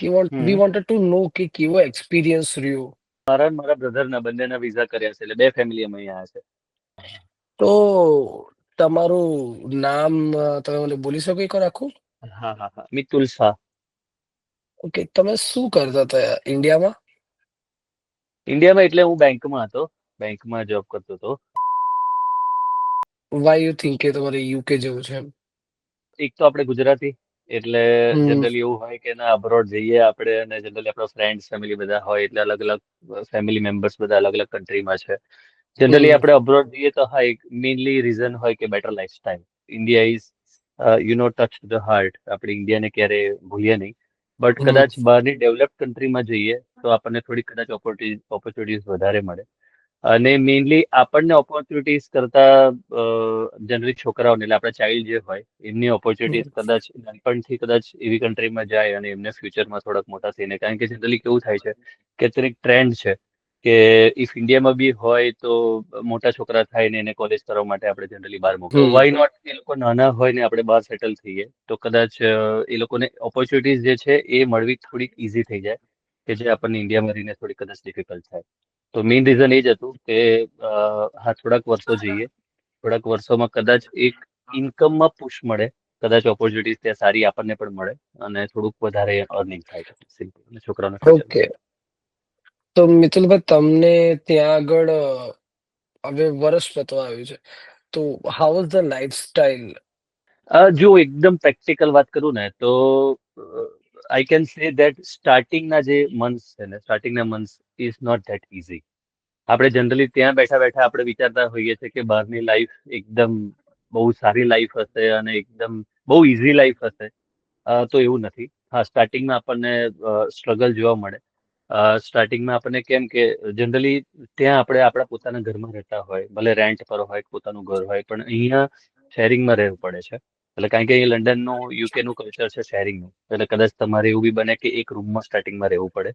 V hmm wanted to નો કે કેવો experience રહ્યો. મારા અને મારા બ્રધરના બંનેના વિઝા કર્યા છે, એટલે બે ફેમિલી અમે અહીંયા આવ્યા તો તમારું નામ તમે મને બોલી શકો એકવાર આખું? છે. હા હા હા, મિતુલ શાહ. ઓકે, તમે શું કરતા હતા ઇન્ડિયામાં? ઇન્ડિયામાં એટલે હું બેંકમાં હતો, બેંકમાં જોબ કરતો હતો. વાય યુ થિંક કે તમારે યુકે જવું છે એમ? એક તો આપણે ગુજરાતી, એટલે હમ જનરલી એવું હોય કે ના અબ્રોડ જઈએ આપણે, અને જનરલી આપણા ફ્રેન્ડ્સ ફેમિલી બધા હોય એટલે અલગ અલગ ફેમિલી મેમ્બર્સ બધા અલગ અલગ કન્ટ્રીમાં છે. જનરલી હમ આપણે અબ્રોડ જઈએ તો હા, એક મેઇનલી રીઝન હોય કે better lifestyle. India is touch the heart. આપણે ઇન્ડિયાને ક્યારે ભૂલીએ નહીં. બટ હમ કદાચ બહારની ડેવલપ કન્ટ્રીમાં જઈએ તો આપણને થોડી કદાચ ઓપોર્ચ્યુનિટીઝ વધારે મળે. અને મેઇનલી આપણને ઓપોર્ચ્યુનિટીઝ કરતા જનરલી છોકરાઓને, એટલે આપણા ચાઇલ્ડ જે હોય એમની હમ ઓપોર્ચ્યુનિટીઝ કદાચ નાનપણથી કદાચ એવી કન્ટ્રીમાં જાય અને એમને ફ્યુચરમાં થોડાક મોટા થઈને, કારણ કે જનરલી કેવું થાય છે કે અત્યારે એક ટ્રેન્ડ છે કે ઇફ ઇન્ડિયામાં બી હોય તો મોટા છોકરા થાય ને એને કોલેજ કરવા માટે આપણે જનરલી બહાર મોકલો. હમ વાય નોટ એ લોકો નાના હોય ને આપણે બહાર સેટલ થઈએ તો કદાચ એ લોકોને ઓપોર્ચ્યુનિટીઝ જે છે એ મળવી થોડીક ઈઝી થઈ જાય, કે જે આપણને ઇન્ડિયામાં રહીને થોડી કદાચ ડિફિકલ્ટ થાય. તો મેઇન રીઝન એ જ હતું કે હા, થોડાક વર્ષો જઈએ, થોડાક વર્ષોમાં કદાચ એક ઇન્કમમાં પુશ મળે, કદાચ ઓપોર્ચ્યુનિટીઝ ત્યાં સારી આપણને પણ મળે અને થોડુંક વધારે અર્નિંગ થાય, સિમ્પલ, અને છોકરાઓના ફ્યુચર ઓકે, માટે. તો મિતુલભાઈ તમને ત્યાં આગળ હવે વર્ષ પતવા આવ્યું છે, તો હાઉ ઇઝ ધ લાઈફસ્ટાઈલ? જો એકદમ પ્રેક્ટિકલ વાત કરું ને તો આઈ કેન સે દેટ સ્ટાર્ટિંગના જે મંથ્સ છે ને, સ્ટાર્ટિંગના months is not that easy. આપણે જનરલી ત્યાં બેઠા બેઠા આપણે વિચારતા હોઈએ છીએ કે બહારની લાઈફ એકદમ બહુ સારી લાઈફ હશે અને એકદમ બહુ ઇઝી લાઈફ હશે. તો એવું નથી. હા, સ્ટાર્ટિંગમાં આપણને સ્ટ્રગલ જોવા મળે. સ્ટાર્ટિંગમાં આપણને કેમ કે જનરલી ત્યાં આપણે આપણા પોતાના ઘરમાં રહેતા હોય, ભલે રેન્ટ પર હોય, પોતાનું ઘર હોય, પણ અહીંયા શેરિંગમાં રહેવું પડે છે. એટલે કારણ કે અહીં લંડનનું, યુકેનું કલ્ચર છે શેરિંગનું, એટલે કદાચ તમારે એવું બી બને કે એક રૂમમાં સ્ટાર્ટિંગમાં રહેવું પડે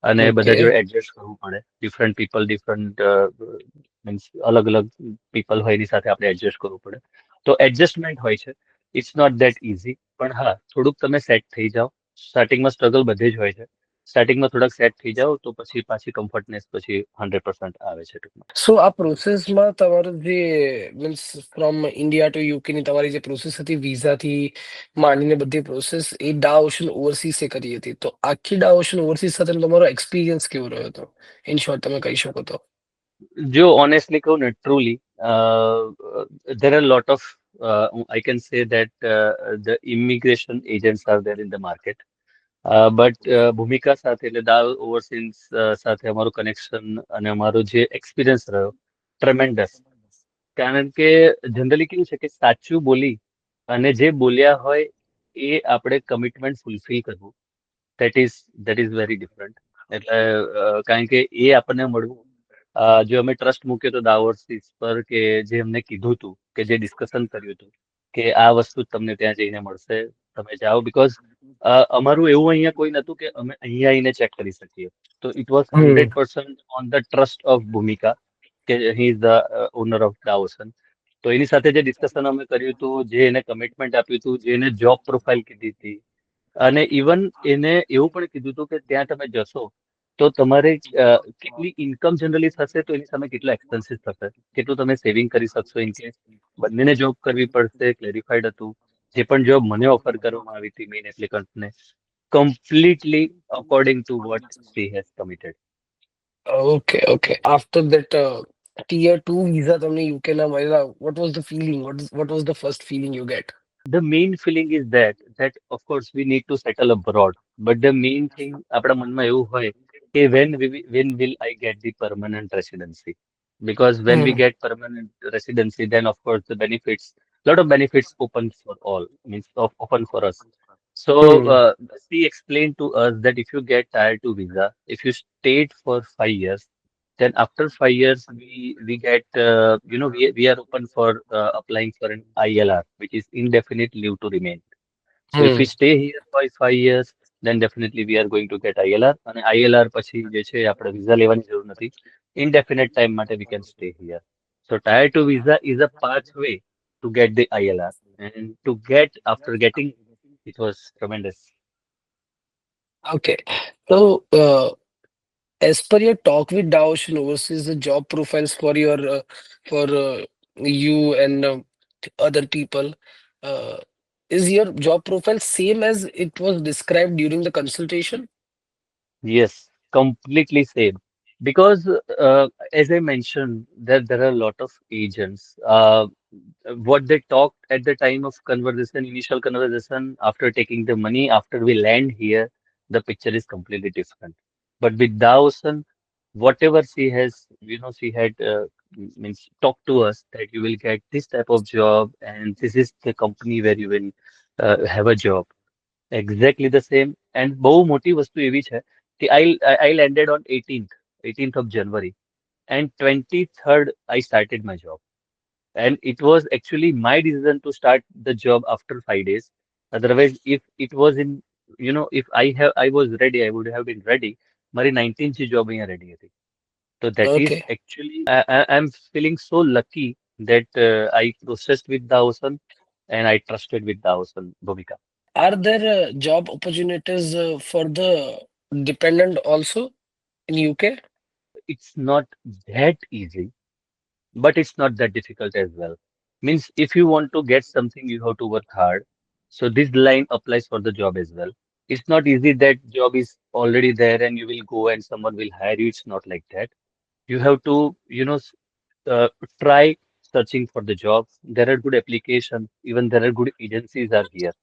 અને ઓકે. બધા જોડે એડજસ્ટ કરવું પડે. ડિફરન્ટ પીપલ, ડિફરન્ટ મીન્સ અલગ અલગ પીપલ હોય એની સાથે આપણે એડજસ્ટ કરવું પડે. તો એડજસ્ટમેન્ટ હોય છે. It's not that easy. પણ હા, થોડુંક તમે સેટ થઈ જાઓ. સ્ટાર્ટિંગમાં સ્ટ્રગલ બધે જ હોય છે. સ્ટાર્ટિંગમાં થોડાક સેટ થઈ જાઓ તો પછી પાછી કમ્ફર્ટનેસ પછી 100% આવે છે ટૂંકમાં. સો આ પ્રોસેસમાં તમારું જે means from India to UK ની તમારી જે પ્રોસેસ હતી વિઝાથી માંડીને બધી પ્રોસેસ એ ડા ઓશન ઓવરસીઝે કરી હતી, તો આખી ડા ઓશન ઓવરસીઝ સાથે તમારો એક્સપિરિયન્સ કેવો રહ્યો હતો? ઇન શોર્ટ તમે કહી શકો તો. જો ઓનેસ્ટલી કહું ને, truly there are a lot of I can say that the immigration agents are there in the market. But ભૂમિકા સાથે એટલે દાવ ઓવરસીઝ સાથે અમારું કનેક્શન અને અમારો જે એક્સપિરિયન્સ રહ્યો, ટ્રેમેન્ડસ. કારણ કે જનરલી કેવું છે કે સાચું બોલી અને જે બોલ્યા હોય એ આપણે કમિટમેન્ટ ફૂલફિલ કરવું, દેટ ઇઝ વેરી ડિફરન્ટ. એટલે કારણ કે એ આપણને મળવું, જો અમે ટ્રસ્ટ મૂક્યો તો દાવોર્સિસ પર, કે જે અમને કીધું હતું, કે જે ડિસ્કશન કર્યું હતું કે આ વસ્તુ તમને ત્યાં જઈને મળશે, તમે જાઓ. બીકોઝ અમારું એવું અહીંયા કોઈ નતું કે અમે અહીંયા આવીને ચેક કરી શકીએ. તો it was um 100% on the trust of Bhumika, કે he is the owner of દાવોસન. તો એની સાથે જે ડિસ્કશન અમે કર્યું હતું, જે એને કમિટમેન્ટ આપ્યું હતું, જે એને જોબ પ્રોફાઇલ કીધી હતી, અને ઇવન એને એવું પણ કીધું હતું કે ત્યાં તમે જશો તો તમારે કેટલી ઇન્કમ જનરલી થશે, તો એની સામે કેટલા એક્સપેન્સીસ થશે, કેટલું તમે સેવિંગ કરી શકશો. ઇન કેસ બંનેને જોબ કરવી પડશે, ક્લેરિફાઈડ હતું. જે પણ જોબ મને ઓફર કરવામાં આવી હતી મેઇન એપ્લિકન્ટને, completely according to what she has committed. Okay okay, after that tier 2 visa તમને યુકે ના મળ્યા, what was the feeling, what was the first feeling you get? The main feeling is that of course we need to settle abroad, but the main thing આપણા મનમાં એવું હોય કે when will I get the permanent residency? Because when we hmm get permanent residency, then of course the benefits, lot of benefits open for all, means open for us. So hmm she explained to us that if you get tier 2 visa, if you stayed for 5 years, then after 5 years we get we are open for applying for an ILR, which is indefinite leave to remain. So if we hmm stay here for 5 years, then definitely we are going to get ILR. અને ILR પછી જે છે આપણે visa લેવાની જરૂર નથી. Indefinite time માટે we can stay here. So tier 2 visa is a pathway to get the ILR. And to get, after getting, it was tremendous. Okay. So, as per your talk with Dow Ocean Overseas, the job profiles for your for you and other people, uh, is your job profile same as it was described during the consultation? Yes, completely same. Because as I mentioned, there are a lot of agents. What they talked at the time of conversation, initial conversation, after taking the money, after we land here, the picture is completely different. But with Dawson, whatever she has, she had means talked to us that you will get this type of job and this is the company where you will have a job. Exactly the same. And બહુ મોટી વસ્તુ એવી છે કે I landed on 18th of January and 23rd I started my job. And it was actually my decision to start the job after 5 days. Otherwise, if it was in, if I was ready, I would have been ready. મારી 19th job અહીંયા ready હતી. So that is Okay. actually, I'm feeling so lucky that I processed with the Ocean and I trusted with the Ocean, Bhumika. Are there job opportunities for the dependent also in UK? It's not that easy, but it's not that difficult as well. Means if you want to get something, you have to work hard. So this line applies for the job as well. It's not easy that job is already there and you will go and someone will hire you. It's not like that. You have to, uh, try searching for the job. There are good applications, even there are good agencies are here.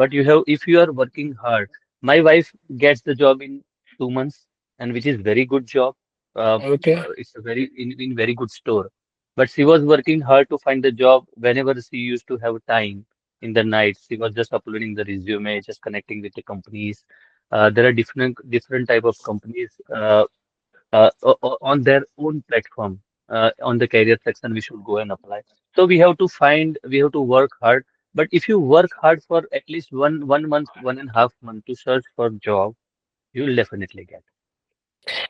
But you have, if you are working hard, my wife gets the job in 2 months, and which is very good job. Okay. It's a very in very good store. But she was working hard to find the job whenever she used to have time in the night. She was just uploading the resume, just connecting with the companies. There are different type of companies. On their own platform, on the career section, we should go and apply. So we have to work hard. But if you work hard for at least one month, 1.5 month to search for job, you'll definitely get.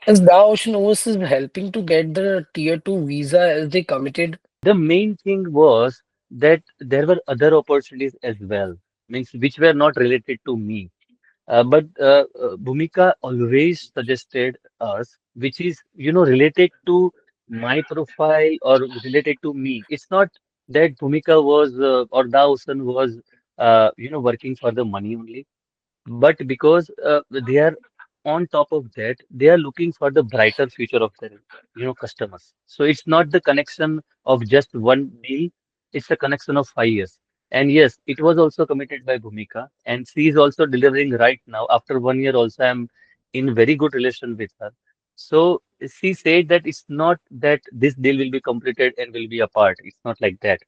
Is Dow Ocean Overseas helping to get the tier 2 visa as they committed? The main thing was that there were other opportunities as well, means which were not related to me. But Bhumika always suggested us, which is, related to my profile or related to me. It's not that Bhumika was or Dawson was, working for the money only, but because they are on top of that, they are looking for the brighter future of their, customers. So it's not the connection of just one deal, it's a connection of 5 years. And yes, it was also committed by Bhumika, and she is also delivering right now. After 1 year, also I'm in very good relation with her. So she said that it's not that this deal will be completed and will be apart. It's not like that.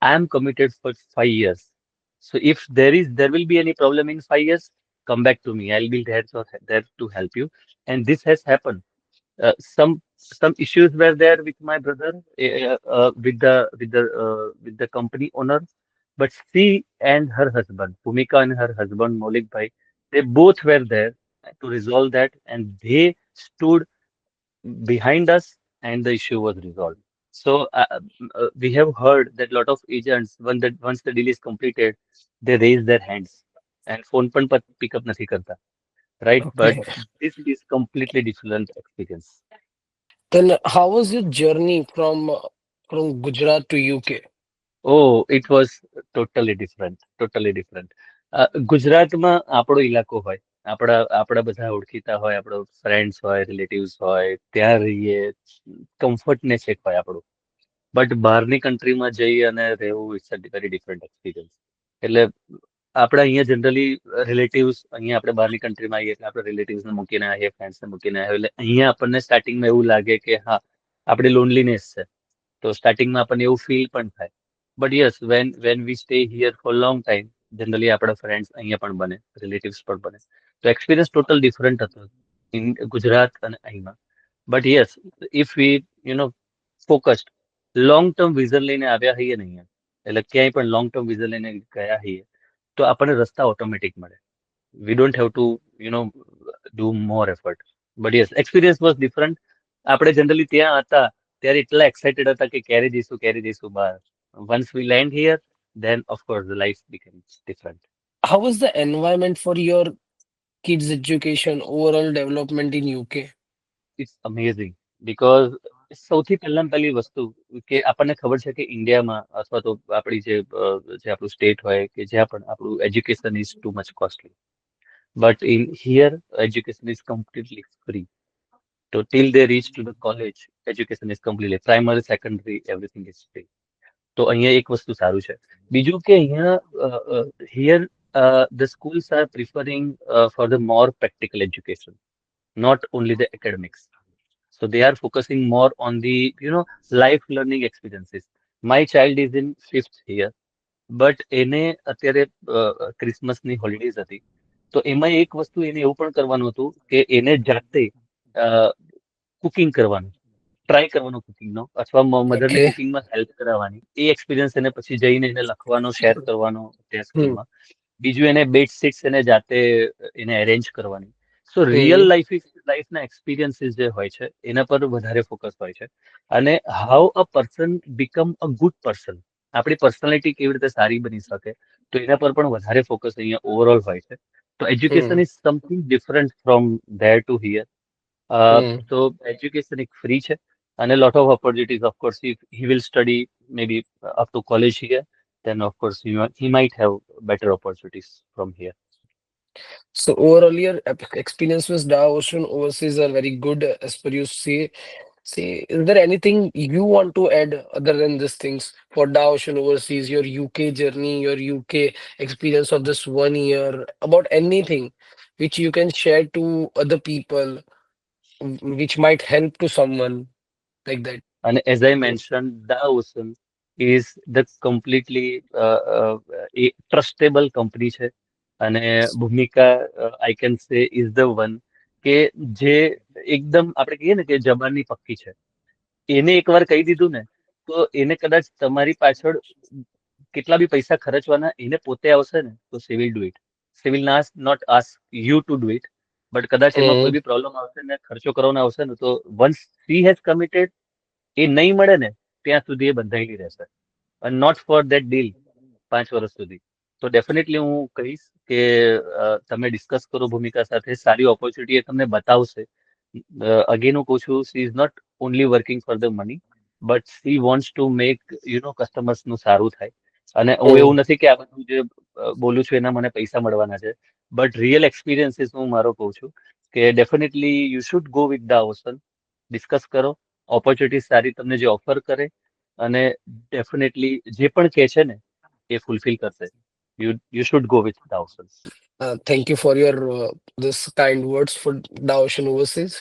I am committed for 5 years. So if there will be any problem in 5 years, come back to me. I'll be there to help you. And this has happened. Some issues were there with my brother, with the company owner, but she and her husband, Bhumika and her husband Maulik Bhai, they both were there to resolve that, and they stood behind us, and the issue was resolved. So we have heard that lot of agents, once the deal is completed, they raise their hands and phone पण pick up nahi karta, right? But Okay. this is completely different experience. Then how was your journey from Gujarat to UK? Oh, it was totally different, totally different. ગુજરાતમાં આપણો ઇલાકો હોય, આપણા બધા ઓળખીતા હોય, આપણો friends હોય, રિલેટિવ્સ હોય, ત્યાં રહીએ, કમ્ફર્ટનેસ એક હોય આપણું. બટ બહારની કન્ટ્રીમાં જઈ અને રહેવું it's a very different experience. એટલે આપણે અહીંયા જનરલી રિલેટિવ્સ, અહીંયા આપણે બહારની કન્ટ્રીમાં આવીએ એટલે આપણે રિલેટિવ્સને મૂકીને આવીએ, ફ્રેન્ડ્સને મૂકીને આવીએ, એટલે અહીંયા આપણને સ્ટાર્ટિંગમાં એવું લાગે કે હા, આપણી લોનલીનેસ છે. તો સ્ટાર્ટિંગમાં આપણને એવું ફીલ પણ થાય. But yes, when we stay here for long time, generally આપણા ફ્રેન્ડ્સ અહીંયા પણ બને, રિલેટિવ્સ પણ બને. તો એક્સપિરિયન્સ ટોટલ ડિફરન્ટ હતો ઇન ગુજરાત અને અહીંમાં. But yes, if we focused long term vision લઈને આવ્યા હોઈએ ને અહીંયા, એટલે ક્યાંય પણ લોંગ ટર્મ વિઝન લઈને ગયા હોઈએ, તો આપણને રસ્તા ઓટોમેટિક મળે. We don't have to, do more effort. But yes, experience was different. આપણે જનરલી ત્યાં હતા ત્યારે એટલા એક્સાઇટેડ હતા કે ક્યારે જઈશું બહાર. Once we land here, then of course the life becomes different. How was the environment for your kids' education, overall development in UK? It's amazing because સૌથી પહેલામાં પહેલી વસ્તુ કે આપણને ખબર છે કે ઇન્ડિયામાં અથવા તો આપણી જે આપણું સ્ટેટ હોય કે જ્યાં પણ આપણું education is too much costly but in here education is completely free. તો till they reach to the college education is completely primary secondary everything is free. તો અહીંયા એક વસ્તુ સારું છે. બીજું કે અહીંયા here the schools are preferring for the more practical education, not only the academics. So they are focusing more on the, life learning experiences. My child is in fifth year, but એને અત્યારે ક્રિસમસની holidays હતી તો એમાં એક વસ્તુ એને એવું પણ કરવાનું હતું કે એને જાતે કુકિંગ કરવાનું ટ્રાય કરવાનો કુકિંગનો અથવા મધરને Okay. કુકિંગમાં હેલ્પ કરાવવાની એ એક્સપિરિયન્સ એને પછી જઈને એને લખવાનો શેર કરવાનો ત્યાં Hmm. સ્કૂલમાં. બીજું એને બેડશીટ્સ એને જાતે એને અરેન્જ કરવાની. સો રિયલ Hmm. લાઈફના એક્સપિરિયન્સીસ જે હોય છે એના પર વધારે ફોકસ હોય છે. અને how a person become a good person, આપણી પર્સનાલિટી કેવી રીતે સારી બની શકે તો એના પર પણ વધારે ફોકસ અહીંયા ઓવરઓલ હોય છે. તો education Hmm. Is something different from there two here. Hmm. તો એજ્યુકેશન એક ફ્રી છે અને lot of opportunities of course if he will study maybe up to college here, then of course he might have better opportunities from here. So overall, your experience with Dow Ocean overseas are very good, as per you say. Say, is there anything you want to add other than these things for Dow Ocean overseas, your UK journey, your UK experience of this 1 year, about anything which you can share to other people, which might help to someone like that? And as I mentioned, the Ocean is the completely a trustable company છે. અને ભૂમિકા I can say is the one કે જે એકદમ આપણે કહીએ ને કે જબાની પક્કી છે. એને એકવાર કહી દીધું ને તો એને કદાચ તમારી પાછળ કેટલા બી પૈસા ખર્ચવાના એને પોતે આવશે ને તો she will do it. She will not ask you to do it. But કદાચ એમાં કોઈ Mm, બી પ્રોબ્લેમ આવશે ને ખર્ચો કરવાનો આવશે ને તો વન્સ સી હેઝ કમિટેડ એ નહીં મળે ને ત્યાં સુધી એ બંધાયેલી રહેશે. અને નોટ ફોર ધેટ ડીલ 5 વર્ષ સુધી. તો ડેફિનેટલી હું કહીશ કે તમે ડિસ્કસ કરો ભૂમિકા સાથે, સારી ઓપોર્ચ્યુનિટી એ તમને બતાવશે. અગેન હું કહું છું she is not only working for the money but she wants to make કસ્ટમર્સનું સારું થાય. અને હું mm. એવું નથી કે આ બધું જે બોલું છું એના મને પૈસા મળવાના છે બટ રિયલ એક્સપિરિયન્સીસ હું મારો કહું છું કે definitely you should go with the ocean. Discuss કરો, ઓપોર્ચ્યુનિટી સારી તમને જે ઓફર કરે અને ડેફિનેટલી જે પણ કહે છે ને એ ફૂલફિલ કરશે. You should go with the ocean. Thank you for your this kind words for Dow Ocean overseas.